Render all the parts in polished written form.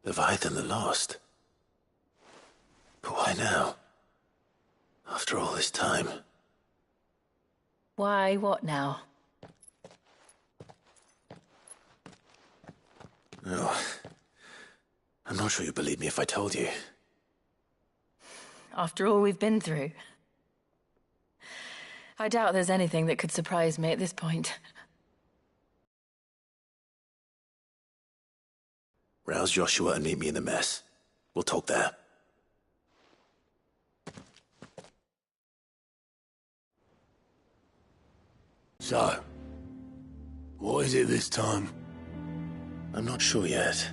Leviathan the Lost. But why now? After all this time. Why, what now? Oh, I'm not sure you'd believe me if I told you. After all we've been through. I doubt there's anything that could surprise me at this point. Rouse Joshua and meet me in the mess. We'll talk there. So, what is it this time? I'm not sure yet.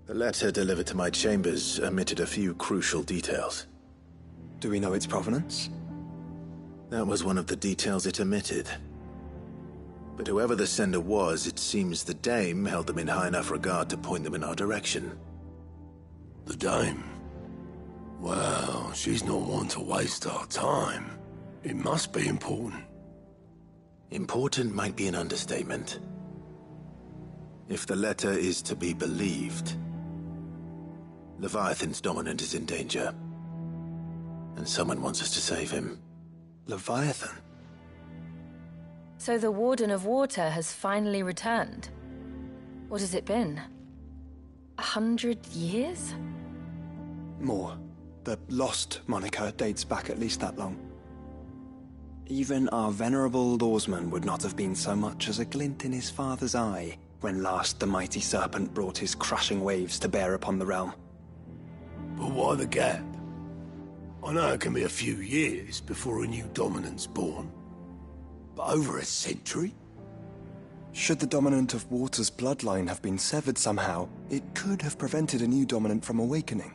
The letter delivered to my chambers omitted a few crucial details. Do we know its provenance? That was one of the details it omitted. But whoever the sender was, it seems the Dame held them in high enough regard to point them in our direction. The Dame? Well, she's not one to waste our time. It must be important. Important might be an understatement. If the letter is to be believed, Leviathan's dominant is in danger. And someone wants us to save him. Leviathan? So the Warden of Water has finally returned. What has it been? 100 years? More. The Lost moniker dates back at least that long. Even our venerable lawsman would not have been so much as a glint in his father's eye when last the mighty serpent brought his crushing waves to bear upon the realm. But why the gap? I know it can be a few years before a new dominant's born. But over a century? Should the dominant of Water's bloodline have been severed somehow, it could have prevented a new dominant from awakening.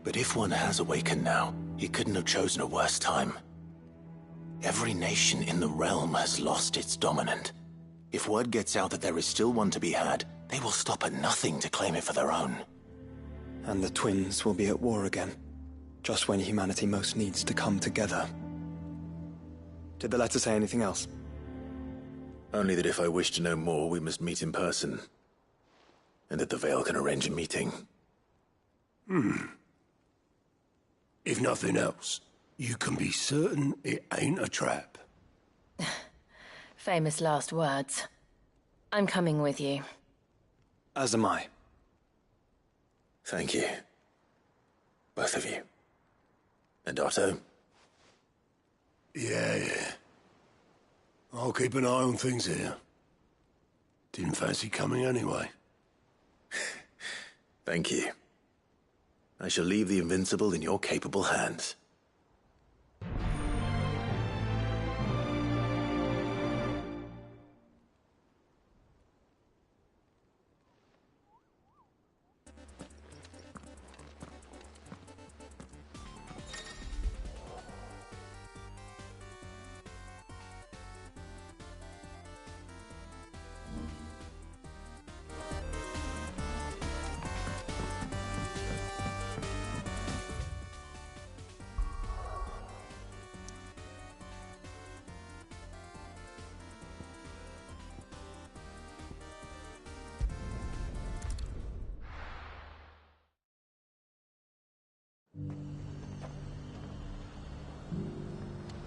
But if one has awakened now, he couldn't have chosen a worse time. Every nation in the realm has lost its dominant. If word gets out that there is still one to be had, they will stop at nothing to claim it for their own. And the twins will be at war again, just when humanity most needs to come together. Did the letter say anything else? Only that if I wish to know more, we must meet in person. And that the Veil can arrange a meeting. If nothing else, you can be certain it ain't a trap. Famous last words. I'm coming with you. As am I. Thank you. Both of you. And Otto? Yeah. I'll keep an eye on things here. Didn't fancy coming anyway. Thank you. I shall leave the Invincible in your capable hands.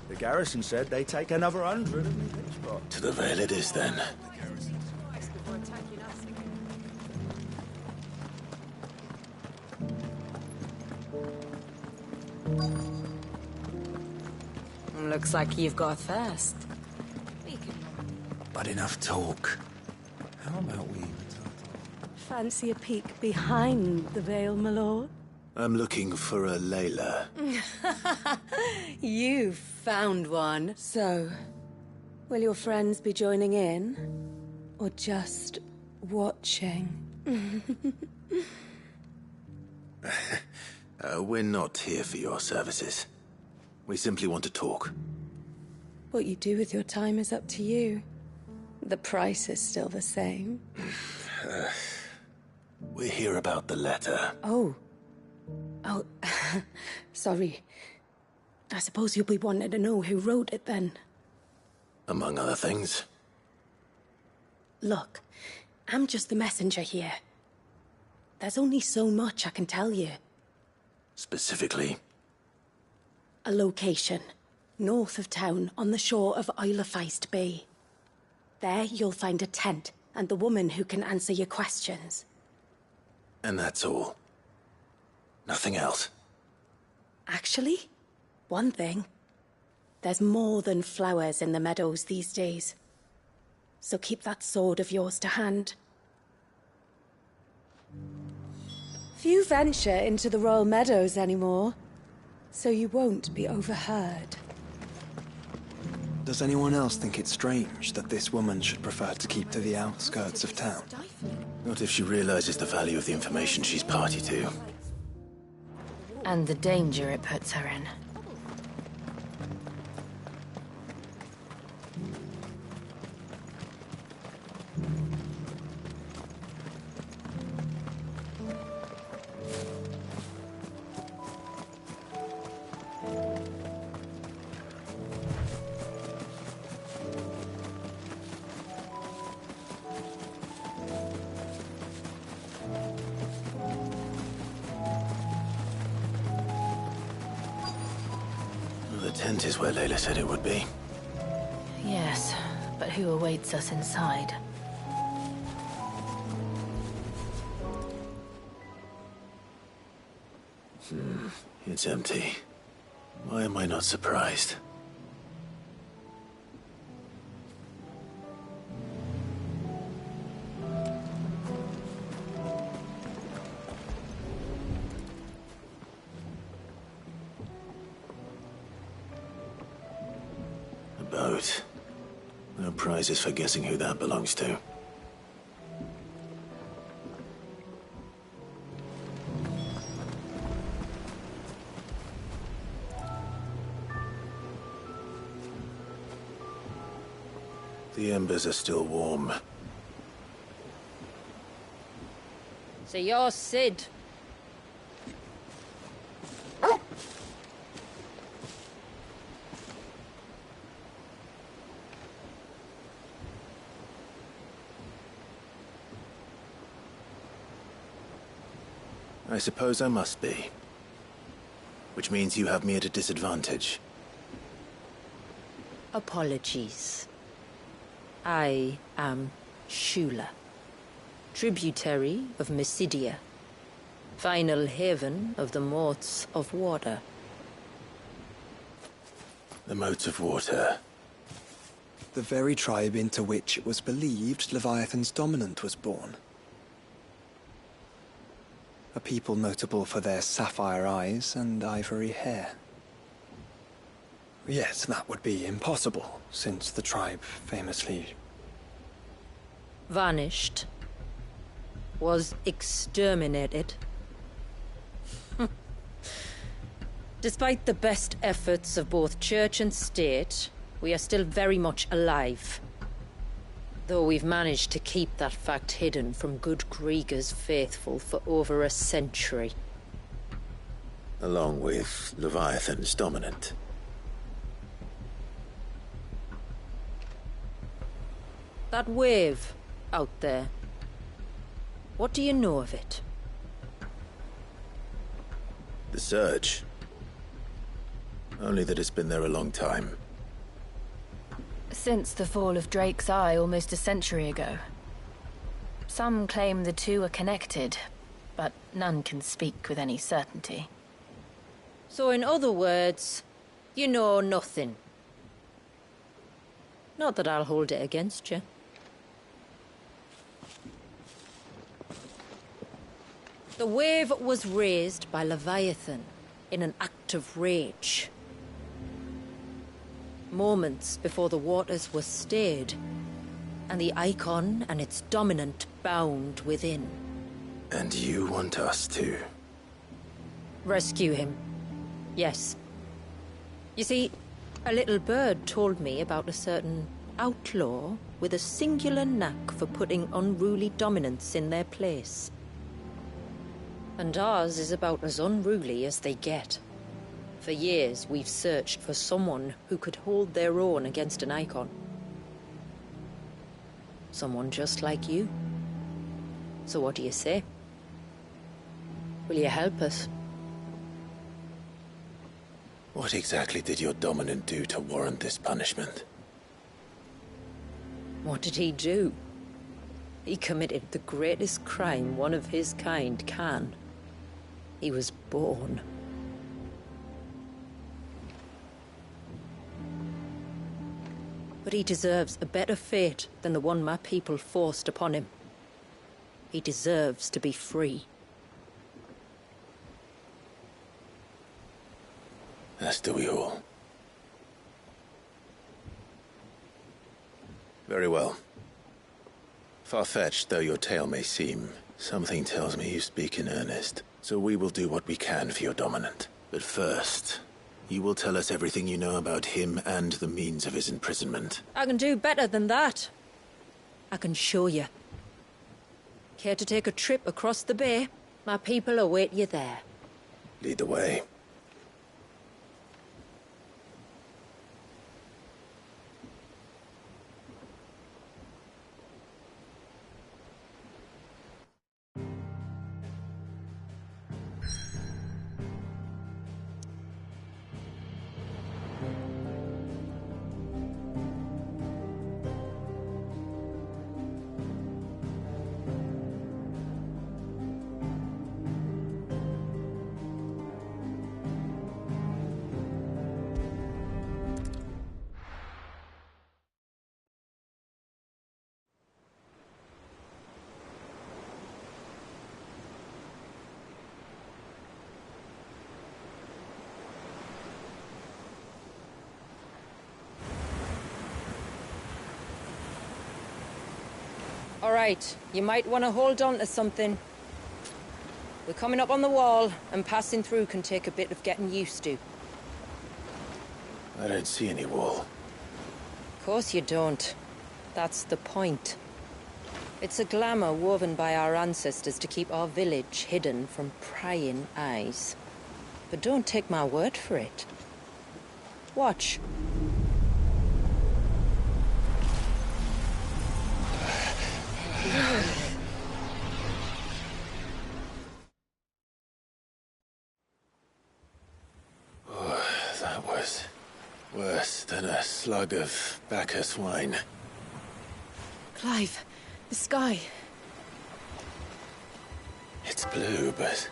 The garrison said they take another 100 of me. To the Veil it is, then. Looks like you've got a thirst. But enough talk. How about we... Fancy a peek behind the veil, my lord? I'm looking for a Layla. You found one. So, will your friends be joining in? Or just watching? We're not here for your services. We simply want to talk. What you do with your time is up to you. The price is still the same. We're here about the letter. Oh, sorry. I suppose you'll be wanting to know who wrote it then. Among other things. Look, I'm just the messenger here. there's only so much I can tell you. Specifically? A location, north of town, on the shore of Isle of Feist Bay. There you'll find a tent, and the woman who can answer your questions. And that's all? Nothing else? Actually, one thing. There's more than flowers in the meadows these days. So keep that sword of yours to hand. Few venture into the Royal Meadows anymore, so you won't be overheard. Does anyone else think it's strange that this woman should prefer to keep to the outskirts of town? Not if she realizes the value of the information she's party to. And the danger it puts her in. The tent is where Layla said it would be. Yes, but who awaits us inside? It's empty. Why am I not surprised? A boat. No prizes for guessing who that belongs to. The embers are still warm. So you're Sid. I suppose I must be. Which means you have me at a disadvantage. Apologies. I am Shula, tributary of Mysidia, final haven of the Motes of Water. The Motes of Water. The very tribe into which it was believed Leviathan's dominant was born. A people notable for their sapphire eyes and ivory hair. Yes, that would be impossible, since the tribe famously Vanished. Was exterminated. Despite the best efforts of both church and state, we are still very much alive. Though we've managed to keep that fact hidden from good Grieger's faithful for over a century. Along with Leviathan's dominant. That wave out there. What do you know of it? The Surge. Only that it's been there a long time. Since the fall of Drake's Eye almost a century ago. Some claim the two are connected, but none can speak with any certainty. So in other words, you know nothing. Not that I'll hold it against you. The wave was raised by Leviathan in an act of rage. Moments before the waters were stayed, and the icon and its dominant bound within. And you want us to? Rescue him. Yes. You see, a little bird told me about a certain outlaw with a singular knack for putting unruly dominants in their place. And ours is about as unruly as they get. For years, we've searched for someone who could hold their own against an icon. Someone just like you. So what do you say? Will you help us? What exactly did your dominant do to warrant this punishment? What did he do? He committed the greatest crime one of his kind can. He was born. But he deserves a better fate than the one my people forced upon him. He deserves to be free. As do we all. Very well. Far-fetched though your tale may seem, something tells me you speak in earnest. So we will do what we can for your dominant. But first, you will tell us everything you know about him and the means of his imprisonment. I can do better than that. I can show you. Care to take a trip across the bay? My people await you there. Lead the way. All right, you might want to hold on to something. We're coming up on the wall, and passing through can take a bit of getting used to. I don't see any wall. Of course you don't. That's the point. It's a glamour woven by our ancestors to keep our village hidden from prying eyes. But don't take my word for it. Watch. That was worse than a slug of Bacchus wine. Clive, the sky. It's blue, but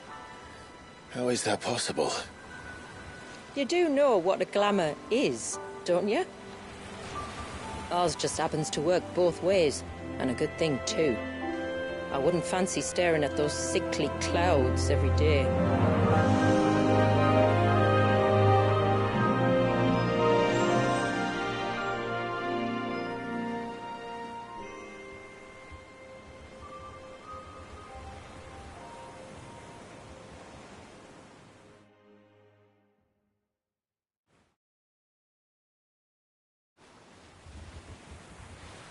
how is that possible? You do know what a glamour is, don't you? Ours just happens to work both ways, and a good thing too. I wouldn't fancy staring at those sickly clouds every day.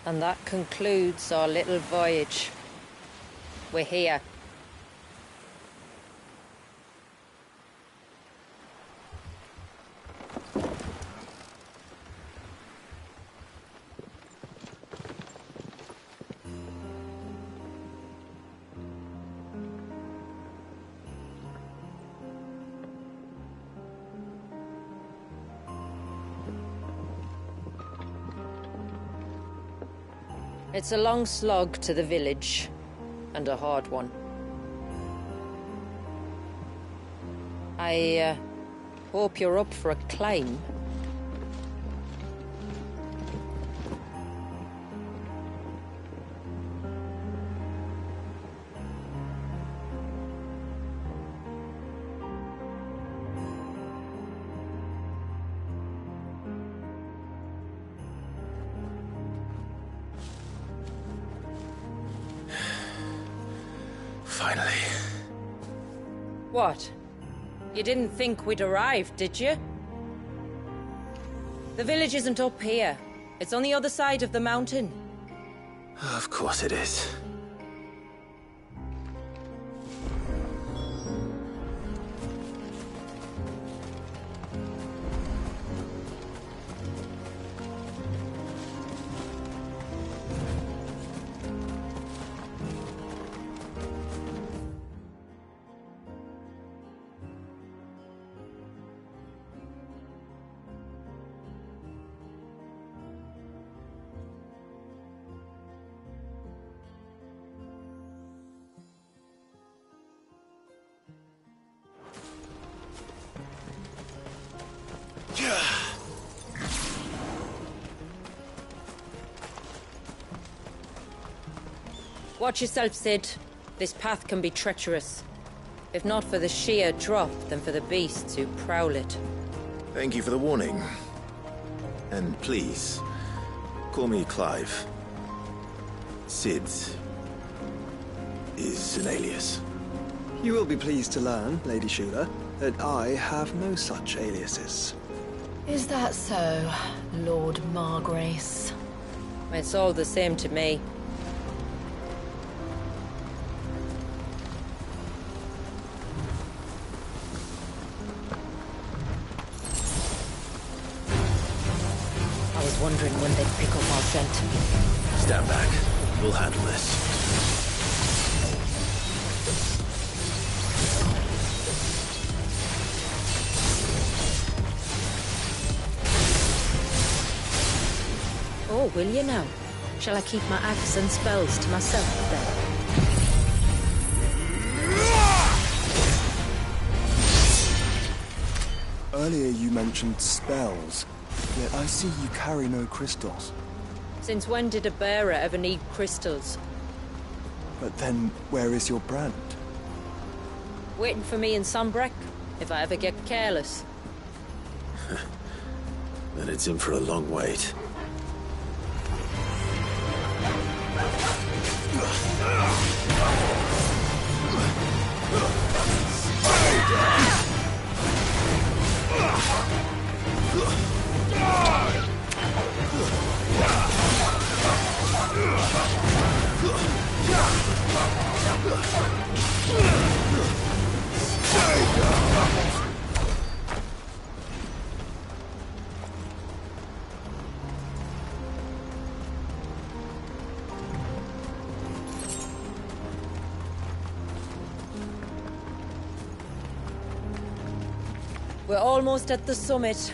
And that concludes our little voyage. We're here. It's a long slog to the village, and a hard one. I hope you're up for a climb. Finally. What? You didn't think we'd arrived, did you? The village isn't up here. It's on the other side of the mountain. Of course it is. Watch yourself, Cid. This path can be treacherous. If not for the sheer drop, then for the beasts who prowl it. Thank you for the warning. And please, call me Clive. Cid is an alias. You will be pleased to learn, Lady Shula, that I have no such aliases. Is that so, Lord Margrace? It's all the same to me. I was wondering when they'd pick up our scent. Stand back. We'll handle this. Oh, will you now? Shall I keep my axe and spells to myself, then? Earlier you mentioned spells, yet I see you carry no crystals. Since when did a bearer ever need crystals? But then, where is your brand? Waiting for me in Sombrek, if I ever get careless. Then it's in for a long wait. We're almost at the summit.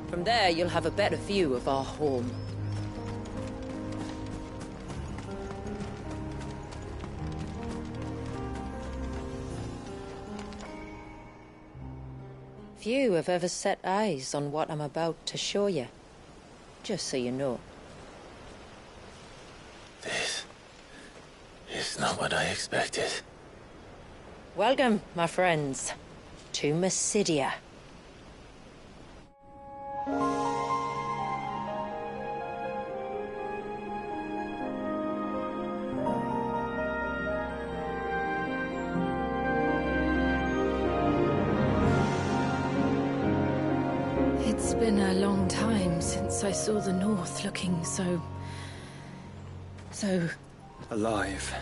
From there, you'll have a better view of our home. Few have ever set eyes on what I'm about to show you. Just so you know. This is not what I expected. Welcome, my friends, to Mysidia. It's been a long time since I saw the North looking so... Alive.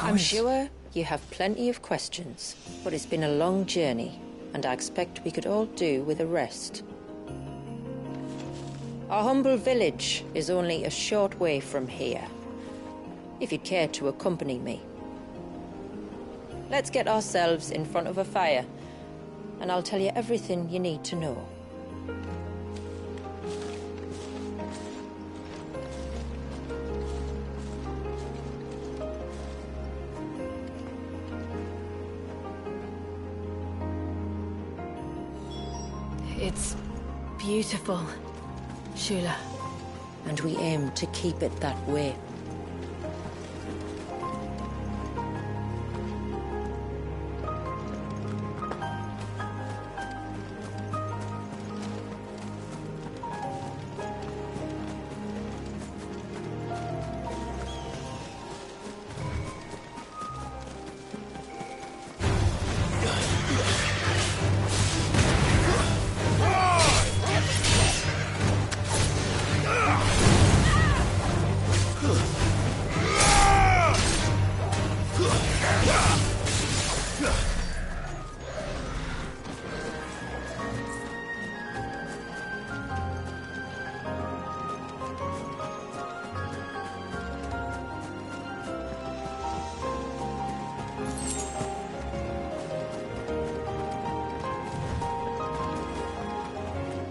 I'm sure you have plenty of questions, but it's been a long journey, and I expect we could all do with a rest. Our humble village is only a short way from here, if you'd care to accompany me. Let's get ourselves in front of a fire, and I'll tell you everything you need to know. It's beautiful, Shula. And we aim to keep it that way.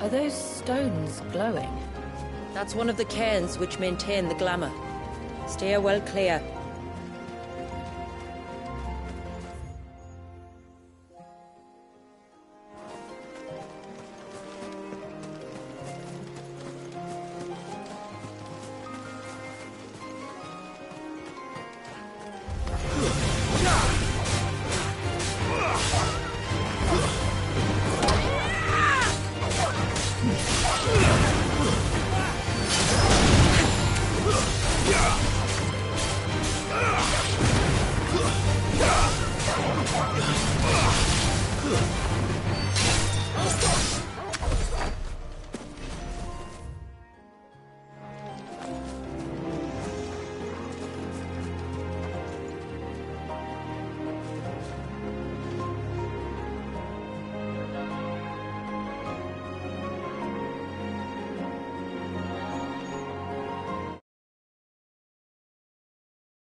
Are those stones glowing? That's one of the cairns which maintain the glamour. Steer well clear.